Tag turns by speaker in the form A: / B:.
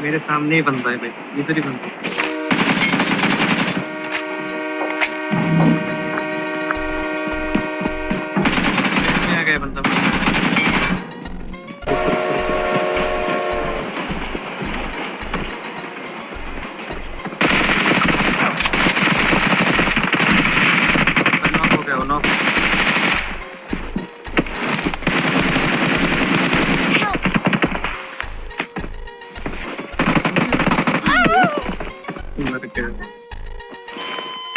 A: मेरे सामने ही बंदा है भाई, इधर ही बंदा है। इसमें आ गया बंदा।